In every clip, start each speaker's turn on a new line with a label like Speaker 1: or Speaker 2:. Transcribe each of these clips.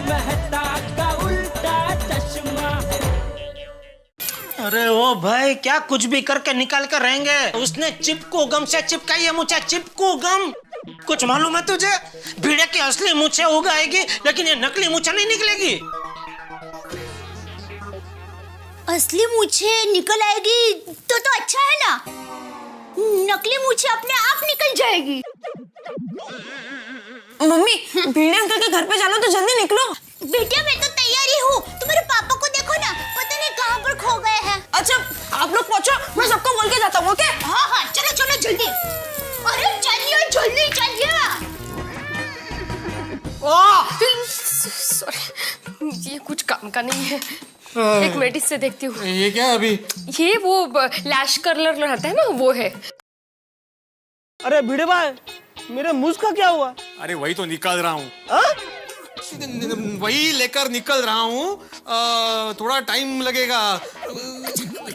Speaker 1: मेहता का उल्टा चश्मा।
Speaker 2: अरे ओ भाई, क्या कुछ भी करके निकाल कर रहेंगे। उसने चिपकू गम से चिपकाई है मुझे, चिपकू गम। कुछ मालूम है तुझे? भीड़े की असली मूछें उगाएगी, लेकिन ये नकली मूछें नहीं निकलेगी।
Speaker 3: असली मूछें निकल आएगी तो अच्छा है ना। नकली मूछें अपने आप निकल जाएगी।
Speaker 4: मम्मी, भीड़े अंकल के घर पे जाना, तो जल्दी निकलो।
Speaker 3: बेटा मैं तो तैयारी हूँ। तुम्हारे पापा को देखो ना, पता नहीं कहाँ पर खो गए हैं।
Speaker 4: अच्छा आप लोग पहुँचो, मैं सबको बोल के जाता हूँ। ओके?
Speaker 3: हाँ हाँ चलो चलो जल्दी। अरे चलिए जल्दी चलिए।
Speaker 5: सॉरी, ये कुछ काम का नहीं है। एक मिनट इससे देखती हूँ।
Speaker 6: ये क्या अभी?
Speaker 5: ये वो लैश कर्लर रहता है ना, वो है।
Speaker 7: अरे भिड़े भाई, मेरे मुझ का क्या हुआ?
Speaker 6: अरे वही तो निकाल रहा हूँ, वही लेकर निकल रहा हूँ। थोड़ा टाइम लगेगा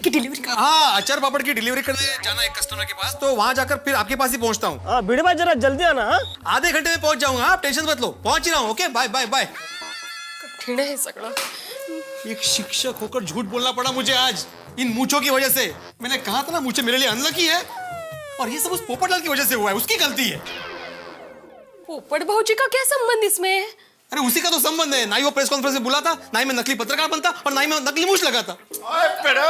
Speaker 5: की डिलीवरी का।
Speaker 6: हाँ, अचार पापड़ की डिलीवरी करने जाना है कस्टमर के पास, तो वहाँ जाकर फिर आपके पास ही पहुँचता हूँ।
Speaker 7: हाँ भिड़े भाई जरा जल्दी आना। हाँ
Speaker 6: आधे घंटे में पहुँच जाऊंगा, आप टेंशन मत लो, पहुँच ही रहा हूँ। Okay bye bye bye.
Speaker 5: कठिन है सगड़ा।
Speaker 6: एक शिक्षक होकर झूठ बोलना पड़ा मुझे आज, इन मूंछों की वजह से। मैंने कहा था ना मूंछें मेरे लिए अनलकी है, और ये सब उस पोपटलाल की वजह से हुआ है, उसकी गलती है।
Speaker 5: पोपट भाऊजी का क्या संबंध इसमें?
Speaker 6: अरे उसी का तो संबंध है। ना ही वो प्रेस कॉन्फ्रेंस में बुला था, ना ही मैं नकली पत्रकार बनता, और ना ही मैं नकली मूंछ लगाता।
Speaker 8: ओए पिड़ो,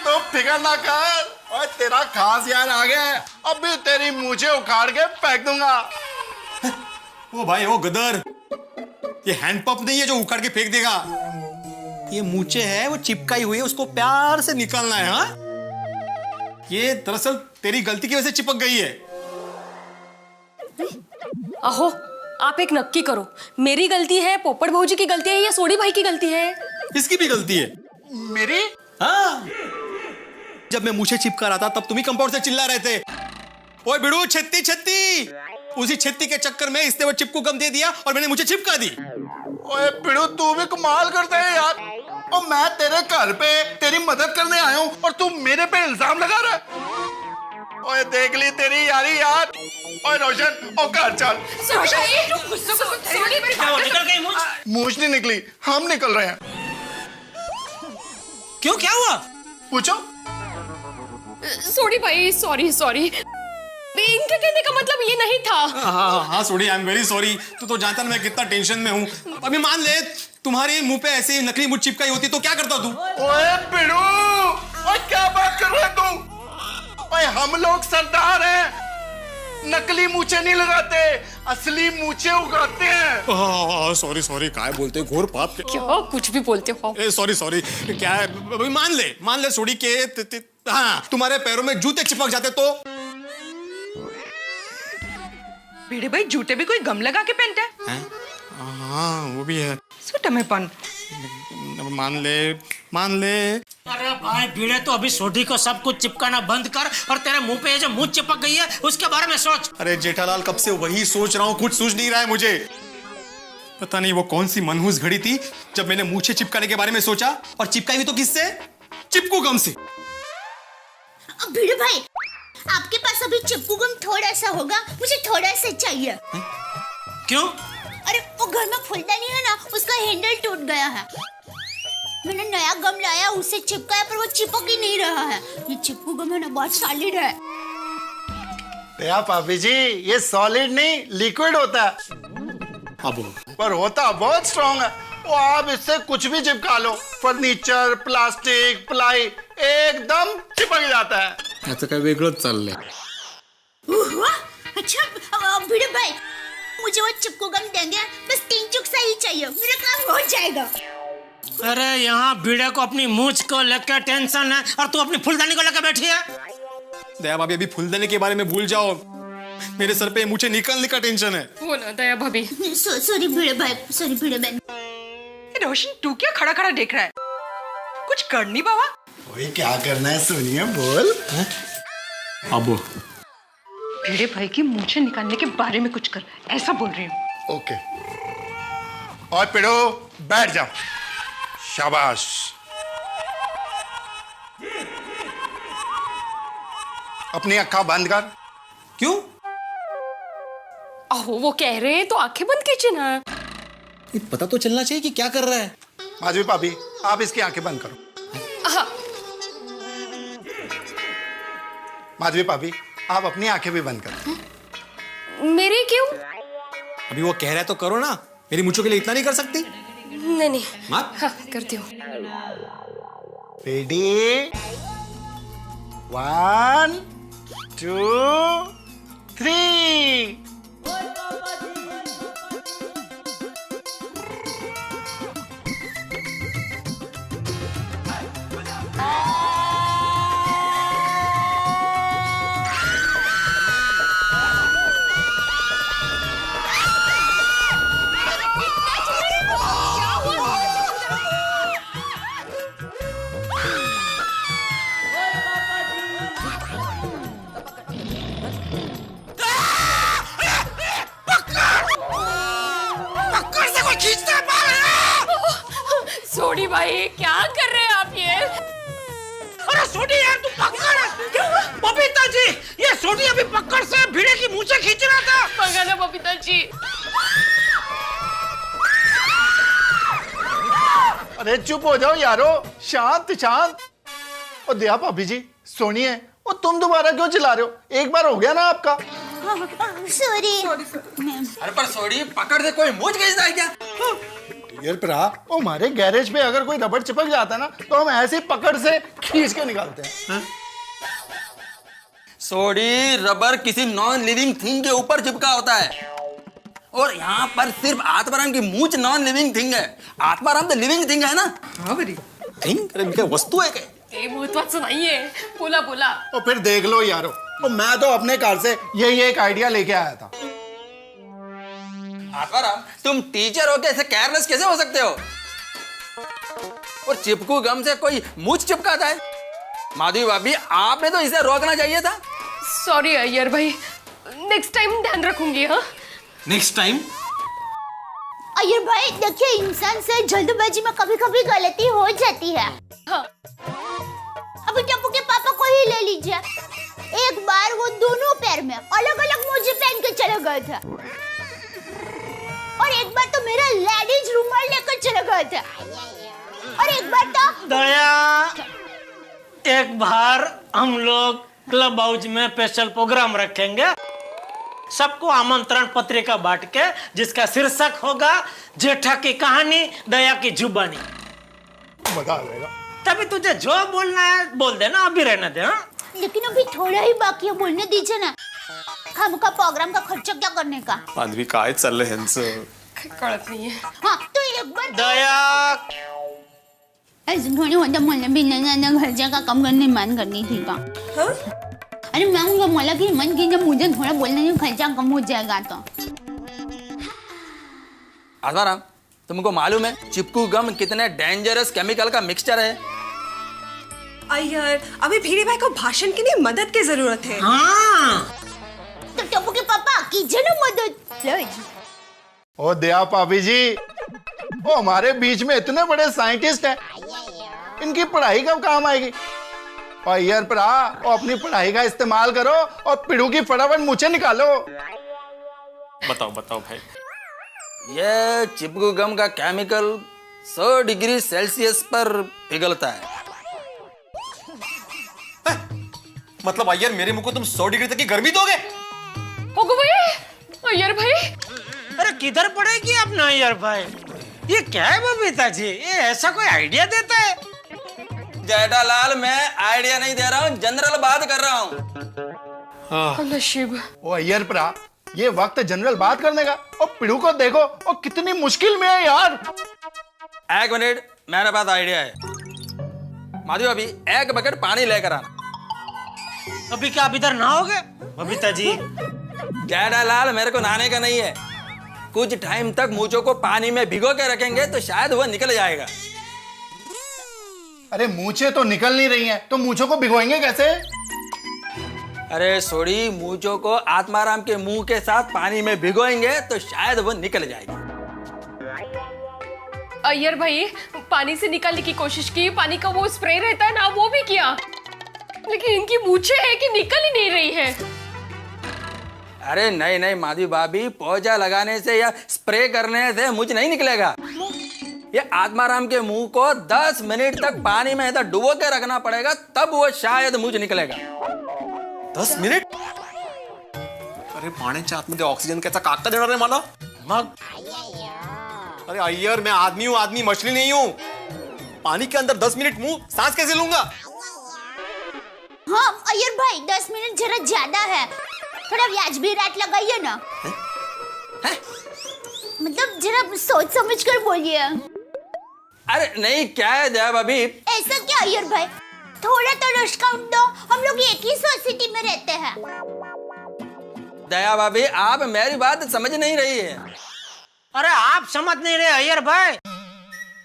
Speaker 8: तो फिकर ना कर। ओए तेरा खास यार आ गया है, अभी तेरी मूंछें उखाड़ के फेंक दूंगा।
Speaker 6: ओ भाई ओ गदर, ये हैंड पंप नहीं है जो उखाड़ के फेंक देगा। ये मूंछें है, वो चिपकाई हुई है, उसको प्यार से निकालना है। हाँ, ये दरअसल तेरी गलती की वजह से चिपक गई है।
Speaker 5: आहो, आप एक नक्की करो, मेरी गलती है, पोपट भाऊजी की गलती है, या सोडी भाई की गलती है?
Speaker 6: इसकी भी गलती है।
Speaker 8: मेरी?
Speaker 6: हाँ, जब मैं मूंछें चिपका रहा था तब तुम ही कंपाउंड से चिल्ला रहे थे, ओए बिड़ू छत्ती छत्ती। उसी छत्ती के चक्कर में इसने वो चिपकू गम दे दिया और मैंने मुझे चिपका दी।
Speaker 8: ओए पिड़ू तू भी कमाल करता है यार। और मैं तेरे घर पे तेरी मदद करने आया हूँ और तू मेरे पे इल्जाम लगा रहा है। ओए देख ली तेरी यारी यार। ओए रोशन, ओ घर चल।
Speaker 2: निकल गई मूंछ?
Speaker 8: मूंछ नहीं निकली, हम निकल रहे हैं।
Speaker 2: क्यों, क्या हुआ?
Speaker 8: पूछो।
Speaker 5: सोडी भाई सॉरी सॉरी, इनके कहने का मतलब ये नहीं था।
Speaker 6: हाँ sorry, I am very sorry. तू तो जानता ना मैं कितना टेंशन में हूँ। अभी मान ले तुम्हारे मुंह पे ऐसे नकली मूंछ चिपकाई होती तो क्या करता तू?
Speaker 8: ओए पिड़ू, ओए क्या बात कर रहा है तू? ओए हम लोग सरदार हैं, नकली मूंछें नहीं लगाते, असली मूंछें उगाते हैं।
Speaker 6: सॉरी सॉरी, क्या बोलते घोर पाप।
Speaker 5: क्या कुछ भी बोलते हो?
Speaker 6: सॉरी सॉरी, क्या है? अभी मान ले सोडी के हाँ तुम्हारे पैरों में जूते चिपक जाते तो?
Speaker 4: भिड़े भाई जूते भी कोई गम लगा के पहनता है?
Speaker 6: हाँ वो भी है।
Speaker 4: सुटमेपन।
Speaker 6: मान ले।
Speaker 2: अरे भाई भीड़े, तो अभी सोडी को सब कुछ चिपकाना बंद कर और तेरे मुंह पे जो मूंछ चिपक गई है उसके बारे में सोच।
Speaker 6: अरे जेठालाल, कब से वही सोच रहा हूँ, कुछ सूझ नहीं रहा है मुझे। पता नहीं वो कौन सी मनहूस घड़ी थी जब मैंने मूंछें चिपकाने के बारे में सोचा, और चिपकाई भी तो किससे? चिपकू गम से।
Speaker 3: भिड़े भाई, आपके पास अभी चिपकू गम थोड़ा सा होगा, मुझे थोड़ा सा चाहिए।
Speaker 2: क्यों?
Speaker 3: अरे वो घर में फुलदानी है ना, उसका हैंडल टूट गया है। मैंने नया गम लाया, उसे चिपकाया, पर वो चिपक ही नहीं रहा है। ये चिपकू गम है ना, बहुत सॉलिड है।
Speaker 8: या पापी जी, ये सॉलिड नहीं लिक्विड होता है, पर होता बहुत स्ट्रॉन्ग है। वो आप इससे कुछ भी चिपका लो, फर्नीचर, प्लास्टिक, प्लाई, एकदम चिपक जाता है।
Speaker 6: ऐसा काय वेगळंच चाललंय।
Speaker 3: अच्छा भिड़े भाई, मुझे वो चिपकू गम देंगे, बस 3 चुक सा ही चाहिए, मेरा काम हो जाएगा।
Speaker 2: अरे यहाँ भीड़े को अपनी मूंछ को लेकर टेंशन है और तू अपनी फुलदानी को लेकर बैठी है।
Speaker 6: दया भाभी, अभी फुलदानी के बारे में भूल जाओ, मेरे सर पे मुझे निकलने का टेंशन है।
Speaker 5: वो ना दया भाभी।
Speaker 3: सॉरी भिड़े भाई, सॉरी भिड़े बहन।
Speaker 4: रोशन तू क्या खड़ा खड़ा देख रहा है? कुछ कर नहीं बाबा।
Speaker 8: वही क्या करना है सोनिया, बोल।
Speaker 6: अब
Speaker 4: भिड़े भाई की मूंछें निकालने के बारे में कुछ कर, ऐसा बोल रही हूँ।
Speaker 8: ओके। और पिड़ो बैठ जाओ, शाबाश। अपनी अक्खा बंद कर।
Speaker 6: क्यों?
Speaker 5: आहो वो कह रहे हैं तो आंखें बंद कीजिए ना।
Speaker 6: ये पता तो चलना चाहिए कि क्या कर रहा है।
Speaker 8: माधवी भाभी, आप इसकी आंखें बंद करो।
Speaker 5: हाँ।
Speaker 8: माधवी भाभी, आप अपनी आंखें भी बंद करो।
Speaker 5: मेरी क्यों?
Speaker 6: अभी वो कह रहा है तो करो ना, मेरी मूंछों के लिए इतना नहीं कर सकती?
Speaker 5: नहीं।
Speaker 6: मत।
Speaker 5: हाँ, करती हूँ।
Speaker 8: रेडी, 1 2 3।
Speaker 5: सोडी भाई, क्या कर रहे हैं आप ये?
Speaker 2: अरे सोडी यार, तू पकड़। क्यों? बबीता जी, ये सोडी अभी पकड़ से भिड़े की मूंछें खींच रहा था।
Speaker 5: पकड़ ना बबीता जी।
Speaker 8: अरे चुप हो जाओ यारो, शांत शांत। और दया भाभी जी सुनिए, और तुम दोबारा क्यों चिल्ला रहे हो? एक बार हो गया ना आपका।
Speaker 3: सॉरी।
Speaker 9: अरे पर सोडी, पकड़ से कोई मूंछ खींचता है क्या?
Speaker 8: यार प्रा, वो हमारे गैरेज पे अगर कोई रबड़ चिपक जाता है ना, तो हम ऐसे ही पकड़ से खींच के निकालते हैं।
Speaker 9: सोडी, रबर किसी नॉन लिविंग थिंग के ऊपर चिपका होता है, और यहाँ पर सिर्फ आत्माराम की मूंछ नॉन लिविंग थिंग है। आत्माराम तो लिविंग थिंग है ना?
Speaker 6: हाँ बरी थिंग, अरे क्या वस्तु है क्या?
Speaker 5: ये महत्वाचं नाहीये, बोला।
Speaker 8: और फिर देख लो यारो, और मैं तो अपने कार से यही एक आइडिया लेके आया था।
Speaker 9: आत्माराम, तुम टीचर हो के ऐसे केयरलेस कैसे हो सकते हो? और चिपकू गम से कोई मूंछ चिपकाता है? माधवी भाभी, आपने तो इसे रोकना चाहिए था।
Speaker 5: सॉरी अय्यर भाई, नेक्स्ट टाइम ध्यान रखूंगी। हाँ,
Speaker 6: नेक्स्ट टाइम।
Speaker 3: अय्यर भाई देखिए, इंसान से जल्दबाजी में कभी कभी गलती हो जाती है।
Speaker 5: हाँ।
Speaker 3: अभी टप्पू के पापा को ही ले लीजिए। एक बार वो दोनों पैर में अलग अलग मोजे पहन के चले गए थे, और एक बार तो मेरा लेडीज रुमाल लेकर चले गए थे, और एक बार तो
Speaker 2: दया, एक बार हम लोग क्लब हाउस में स्पेशल प्रोग्राम रखेंगे, सबको आमंत्रण पत्रिका बांट के, जिसका शीर्षक होगा जेठा की कहानी, दया की जुबानी।
Speaker 8: मजा आ जाएगा।
Speaker 2: तभी तुझे जो बोलना है बोल देना, अभी रहने दे। हाँ?
Speaker 3: लेकिन अभी थोड़ा ही बाकी है, बोलने दीजिए ना। हम का प्रोग्राम का खर्चा क्या करने का?
Speaker 6: माधवी काय चाललंय ह्यांचं?
Speaker 5: कळत नाहीये।
Speaker 3: हाँ तो एक बार
Speaker 2: दया,
Speaker 3: ऐसे थोड़ी होता, मुझे भी नया खर्चा का कम करने मान करनी थी का।
Speaker 5: हाँ?
Speaker 3: अरे मैं उनका मोला की मन की, जब मुझे थोड़ा बोलने में खर्चा कम हो जाएगा तो।
Speaker 9: आत्माराम, तुमको मालूम है चिपकू गम कितने डेंजरस केमिकल का मिक्सचर है?
Speaker 10: अय्यर, अभी भीड़े भाई को भाषण के लिए मदद की जरूरत है।
Speaker 2: हाँ।
Speaker 3: तो टप्पू के पापा कीजिए ना मदद। लो जी।
Speaker 8: ओ दया भाभी जी, वो हमारे बीच में इतने बड़े साइंटिस्ट हैं, इनकी पढ़ाई कब काम आएगी? और यार प्रा, अपनी पढ़ाई का इस्तेमाल करो और पिड़ू की फटाफट मूंछें निकालो।
Speaker 6: बताओ बताओ भाई।
Speaker 9: ये चिपकू गम का केमिकल 100 डिग्री सेल्सियस पर पिघलता है।
Speaker 6: मतलब अय्यर, मेरे मुंह को तुम 100 डिग्री तक की गर्मी दोगे?
Speaker 5: ओगो भाई, अय्यर भाई।
Speaker 2: अरे किधर पड़ेगी अपना यार भाई? ये क्या है बबीता जी, ये ऐसा कोई आइडिया देता है?
Speaker 9: जेठालाल, मैं आइडिया नहीं दे रहा हूँ, जनरल बात कर रहा हूँ।
Speaker 5: नशीब।
Speaker 8: ओ अय्यर प्रा, ये वक्त जनरल बात करने का। और पिड़ू को देखो, और कितनी मुश्किल में है यार।
Speaker 9: एक मिनट, मेरे पास आइडिया है। माधवी अभी एक बकेट पानी लेकर आना।
Speaker 2: अभी क्या आप इधर नहाओगे बबीता जी?
Speaker 9: जेठालाल, मेरे को नहाने का नहीं है। कुछ टाइम तक मूंछों को पानी में भिगो के रखेंगे तो शायद वो निकल जाएगा।
Speaker 8: अरे मूंछें तो निकल नहीं रही हैं, तो मूंछों को भिगोएंगे कैसे?
Speaker 9: अरे सोडी, मूंछों को आत्माराम के मुंह के साथ पानी में भिगोएंगे तो शायद वो निकल जाएगी।
Speaker 5: अय्यर भाई, पानी से निकालने की कोशिश की, पानी का वो स्प्रे रहता है ना, वो भी किया, लेकिन इनकी मूंछें है कि निकल ही नहीं रही है।
Speaker 9: अरे नहीं नहीं माधवी भाभी, पोछा लगाने से या स्प्रे करने से मुझ नहीं निकलेगा। ये आत्माराम के मुंह को 10 मिनट तक पानी में ऐसा डुबो के रखना पड़ेगा, तब वो शायद मुझ निकलेगा।
Speaker 6: 10 मिनिट? अरे पाण्याच्या आतमध्ये ऑक्सिजन कैसा कागता देणार रे मला? मग अरे अय्यर, मैं आदमी हूं, आदमी मछली नहीं हूं। पानी के अंदर 10 मिनट मुंह सांस कैसे लूंगा?
Speaker 3: हाँ अय्यर भाई, 10 मिनट जरा ज्यादा है, थोड़ा व्याजबी रेट लगाइए ना। मतलब जरा सोच समझ कर बोलिए।
Speaker 9: अरे नहीं, क्या है दया भाभी?
Speaker 3: ऐसा क्या अय्यर भाई, थोड़ा तो डिस्काउंट दो, हम लोग एक ही सोसाइटी में रहते हैं।
Speaker 9: दया भाभी, आप मेरी बात समझ नहीं रही है।
Speaker 2: अरे आप समझ नहीं रहे अय्यर भाई,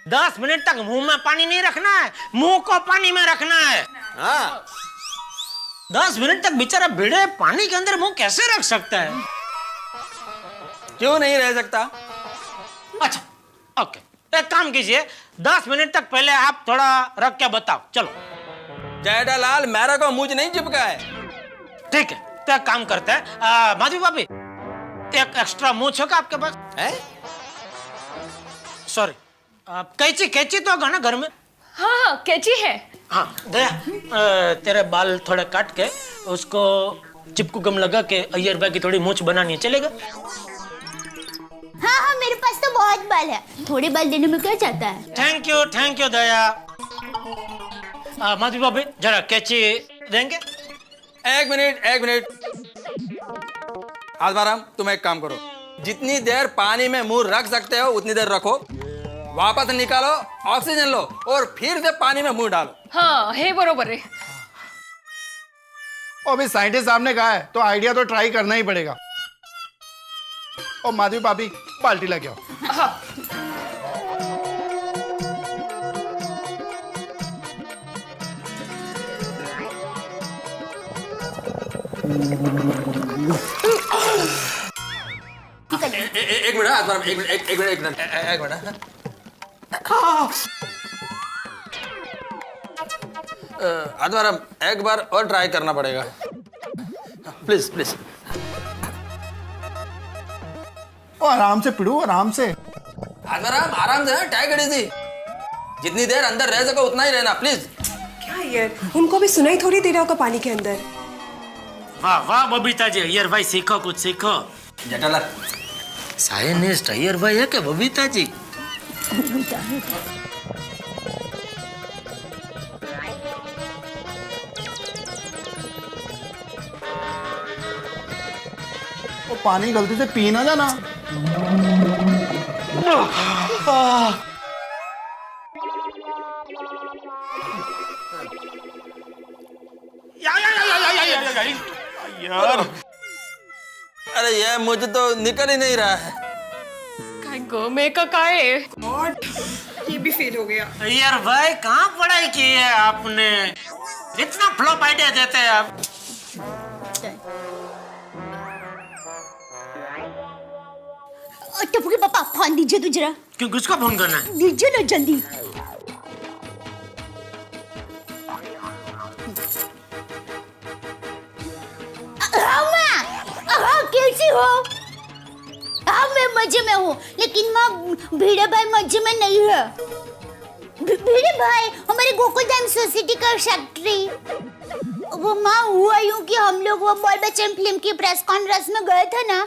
Speaker 2: 10 मिनट तक मुंह में पानी नहीं रखना है, मुंह को पानी में रखना है। हाँ, 10 मिनट तक बेचारा भिड़े पानी के अंदर मुंह कैसे रख सकता है?
Speaker 9: क्यों नहीं रह सकता?
Speaker 2: अच्छा ओके, एक काम कीजिए, 10 मिनट तक पहले आप थोड़ा रख के बताओ। चलो
Speaker 9: जेठालाल, मेरा को मुझ नहीं चिपका है।
Speaker 2: ठीक है, तो एक काम करते हैं, माधवी भाभी एक एक्स्ट्रा मूछ होगा आपके पास? सॉरी, कैंची कैंची तो होगा ना घर में?
Speaker 5: हाँ हाँ कैची है।
Speaker 2: हाँ दया, तेरे बाल थोड़े काट के उसको चिपकू गम लगा के अय्यर भाई की थोड़ी मूछ बनानी है, चलेगा?
Speaker 3: हाँ हाँ मेरे पास तो बहुत बाल है, थोड़े बाल देने में क्या जाता है।
Speaker 2: थैंक यू दया। माधवी भाभी जरा कैंची देंगे?
Speaker 9: एक मिनट। आत्माराम, तुम एक काम करो, जितनी देर पानी में मुंह रख सकते हो उतनी देर रखो, वापस निकालो, ऑक्सीजन लो और फिर से पानी में मुंह डालो।
Speaker 5: हाँ है, बरोबर है।
Speaker 8: अभी साइंटिस्ट साहब ने कहा है तो आइडिया तो ट्राई करना ही पड़ेगा। और माधवी भाभी, बाल्टी लेके आओ।
Speaker 5: हाँ।
Speaker 9: एक मिनट आत्माराम, एक मिनट। आत्माराम, एक बार और ट्राई करना पड़ेगा, प्लीज।
Speaker 8: आराम से पिड़ू, आराम से।
Speaker 9: आत्माराम, आराम से, टेक इट इजी। जितनी देर अंदर रह सको उतना ही रहना, प्लीज।
Speaker 10: क्या यार, उनको भी सुनाई थोड़ी दे रहा होगा पानी के अंदर।
Speaker 2: वाह बबीता जी, अय्यर भाई सीखो, कुछ सीखो।
Speaker 9: जेठालाल,
Speaker 2: साइंटिस्ट अय्यर भाई है क्या बबीता जी?
Speaker 8: वो पानी गलती से पी ना जाना।
Speaker 6: यार
Speaker 9: अरे ये मुझे तो निकल ही नहीं रहा है।
Speaker 10: गॉड, ये भी फेल हो गया।
Speaker 2: अय्यर भाई कहाँ पढ़ाई की है आपने, इतना फ्लॉप आइडिया देते हैं आप।
Speaker 3: टप्पू के पापा फोन दीजिए तो जरा।
Speaker 2: क्यों, किसका फोन करना है?
Speaker 3: दीजिए ना जल्दी। कैसी हो? हाँ मैं मजे में हूँ, लेकिन माँ भिड़े भाई मजे में नहीं है। भिड़े भाई हमारे गोकुलधाम सोसाइटी का सेक्रेटरी। वो माँ हुआ यूं कि हम लोग वो बॉल बच्चन फिल्म की प्रेस कॉन्फ्रेंस में गए थे ना,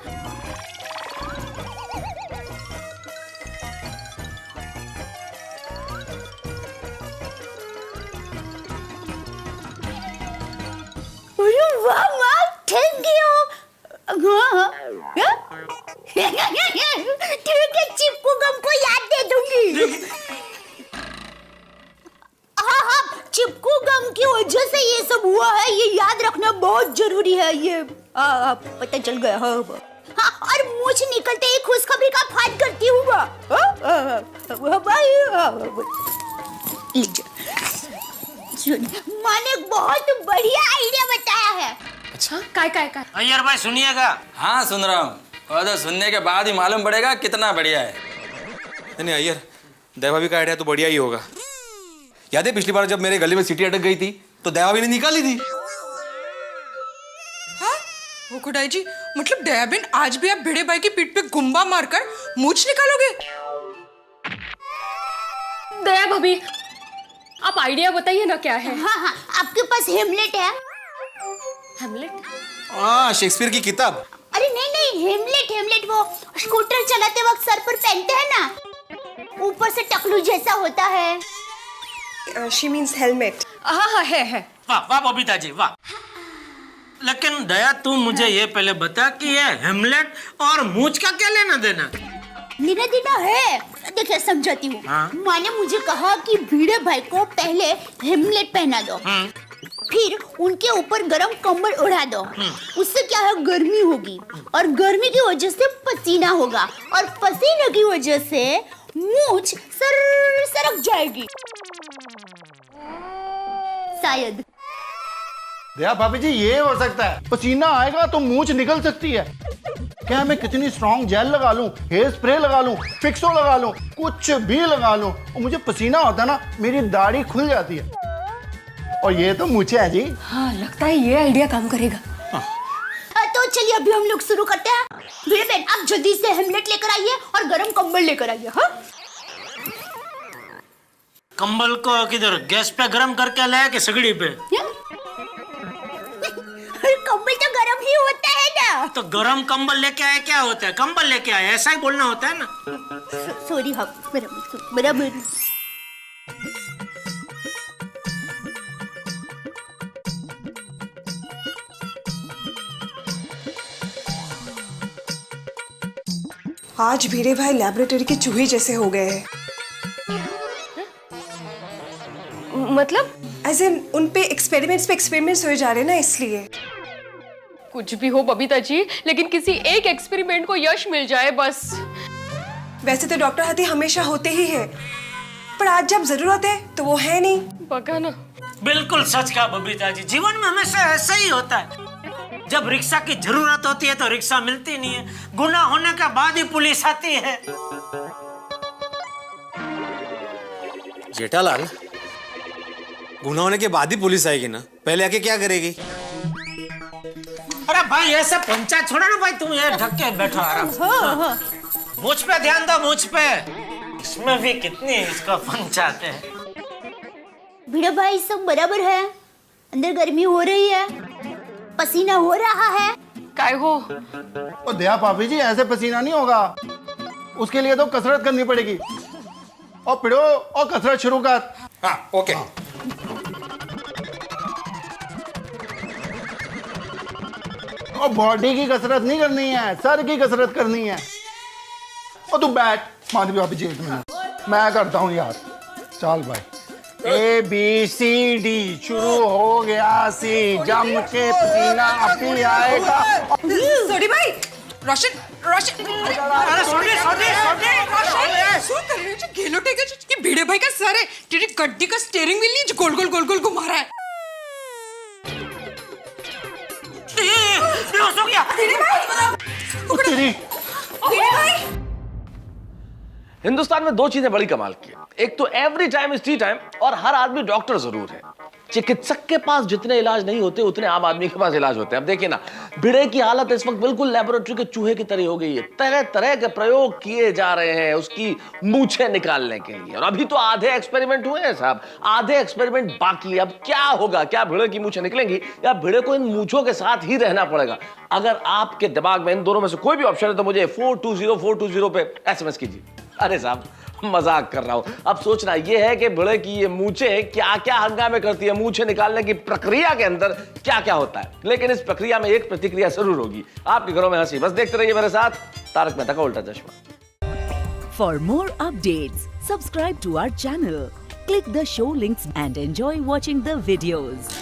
Speaker 3: वाह माँ थैंक यू। ठीक है, चिपकू गम को याद दे दूंगी। हाँ चिपकू गम की वजह से ये सब हुआ है, ये याद रखना बहुत जरूरी है। ये पता चल गया। हाँ और मुझ निकलते ही खुशखबरी का फाट करती हूँ। मैंने बहुत बढ़िया आइडिया बताया है।
Speaker 5: अच्छा काय
Speaker 2: अय्यर भाई सुनिएगा।
Speaker 9: हाँ सुन रहा हूँ, और तो सुनने के बाद ही मालूम पड़ेगा कितना बढ़िया है।
Speaker 6: नहीं अय्यर, दया भाभी का आइडिया तो बढ़िया ही होगा। याद है पिछली बार जब मेरे गले में सीटी अटक गई थी तो दया भाभी ने निकाली थी।
Speaker 10: हाँ? वो खुदाई जी, मतलब दयाबेन आज भी आप भिड़े भाई की पीठ पे गुम्बा मारकर मूछ निकालोगे?
Speaker 5: दया भाभी, आप आइडिया बताइए ना क्या है।
Speaker 3: हाँ हाँ, आपके पास हेमलेट है?
Speaker 5: हेमलेट?
Speaker 6: शेक्सपियर की किताब।
Speaker 3: अरे नहीं नहीं, हेमलेट हेमलेट, वो स्कूटर चलाते वक्त सर पर पहनते हैं ना, ऊपर से टकलू जैसा होता है।
Speaker 10: She means helmet.
Speaker 5: हाँ हाँ है।
Speaker 2: वाह वाह बबीता जी वाह। लेकिन दया तू मुझे ये पहले बता कि ये हेमलेट और मूछ का क्या लेना देना?
Speaker 3: लेना देना है, देखिए समझाती हूँ। माँ ने मुझे कहा कि भिड़े भाई को पहले हेमलेट पहना दो, फिर उनके ऊपर गरम कंबल उड़ा दो। उससे क्या है, गर्मी होगी और गर्मी की वजह से पसीना होगा और पसीने की वजह से मूछ सरक जाएगी शायद।
Speaker 8: दया भाभी जी, ये हो सकता है, पसीना आएगा तो मूंछ निकल सकती है। क्या मैं कितनी स्ट्रॉन्ग जेल लगा लूं, हेयर स्प्रे लगा लूं, फिक्सो लगा लूं, कुछ भी लगा लूं, और मुझे पसीना होता है ना, मेरी दाढ़ी खुल जाती है। और ये तो मूछें है जी।
Speaker 5: हाँ, लगता है ये आइडिया काम करेगा।
Speaker 3: तो चलिए अभी हम लोग शुरू करते हैं। भिड़े बहन, आप जल्दी से हेमलेट लेकर आइए और गरम कंबल लेकर आइए। हाँ,
Speaker 2: कंबल को किधर, गैस पे गरम करके लाया कि सगड़ी पे?
Speaker 3: कंबल तो गरम ही होता है ना।
Speaker 2: तो गरम कंबल लेके आए क्या होता है? कंबल लेके आए, ऐसा ही बोलना होता है ना।
Speaker 3: सॉरी, हाँ बराबर।
Speaker 10: आज भिड़े भाई लैबोरेटरी के चूहे जैसे हो गए हैं।
Speaker 5: मतलब?
Speaker 10: एज इन उन पे एक्सपेरिमेंट्स हो जा रहे हैं ना, इसलिए।
Speaker 5: कुछ भी हो बबीता जी, लेकिन किसी एक एक्सपेरिमेंट को यश मिल जाए बस।
Speaker 10: वैसे तो डॉक्टर हाथी हमेशा होते ही है, पर आज जब जरूरत है तो वो है नहीं।
Speaker 5: पका ना।
Speaker 2: बिल्कुल सच कहा बबीता जी, जीवन में हमेशा ऐसा ही होता है। जब रिक्शा की जरूरत होती है तो रिक्शा मिलती नहीं है, गुनाह होने के बाद ही पुलिस आती है।
Speaker 6: जेठालाल, गुनाह होने के बाद ही पुलिस आएगी ना, पहले आके क्या करेगी?
Speaker 2: अरे भाई ऐसा पंचायत छोड़ा ना भाई, तुम ये ढक के बैठो आराम से। मुझ पे ध्यान दो, मुझ पे। इसमें भी कितनी इसका पंचायत है।
Speaker 3: भिड़े भाई सब बराबर है, अंदर गर्मी हो रही है, पसीना हो रहा है।
Speaker 5: काय हो?
Speaker 8: ओ दया भाभी जी, ऐसे पसीना नहीं होगा, उसके लिए तो कसरत करनी पड़ेगी। और पिड़ो और कसरत शुरू कर।
Speaker 6: हाँ, ओके।
Speaker 8: और बॉडी की कसरत नहीं करनी है, सर की कसरत करनी है। और तू बैठ, माधवी भाभी जी, मैं करता हूँ यार। चल भाई, ABCD शुरू हो गया, सी जम के पसीना अभी आएगा।
Speaker 10: सॉरी भाई, रोशन
Speaker 2: अरे सॉरी
Speaker 10: घेलो टेके, ये भिड़े भाई का सर है, तेरी गड्डी का स्टीयरिंग व्हील नहीं गोल गोल घुमा रहा है।
Speaker 2: हो गया।
Speaker 10: भिड़े भाई,
Speaker 7: हिंदुस्तान में दो चीजें बड़ी कमाल की है। एक तो every time is T time, और हर आदमी डॉक्टर जरूर है। चिकित्सक के पास जितने इलाज नहीं होते उतने आम आदमी के पास इलाज होते हैं। अब देखिए ना, भिड़े की हालत इस वक्त बिल्कुल लेबोरेटरी के चूहे की तरह हो गई है। तरह तरह के प्रयोग किए जा रहे हैं उसकी मूछें निकालने के लिए, और अभी तो आधे एक्सपेरिमेंट हुए हैं साहब, आधे एक्सपेरिमेंट बाकी है। अब क्या होगा, क्या भिड़े की मूछें निकलेंगी या भिड़े को इन मूछों के साथ ही रहना पड़ेगा? अगर आपके दिमाग में इन दोनों में से कोई भी ऑप्शन है तो मुझे 420 पे SMS कीजिए। अरे साहब, मजाक कर रहा हूं। अब सोचना यह है कि भिड़े की ये मूछें क्या क्या हंगामे करती है, मूछें निकालने की प्रक्रिया के अंदर क्या क्या होता है। लेकिन इस प्रक्रिया में एक प्रतिक्रिया जरूर होगी, आपके घरों में हंसी। बस देखते रहिए मेरे साथ Tarak Mehta ka Ooltah Chashmah.
Speaker 11: For more updates, subscribe to our channel, click the show links and enjoy watching the videos.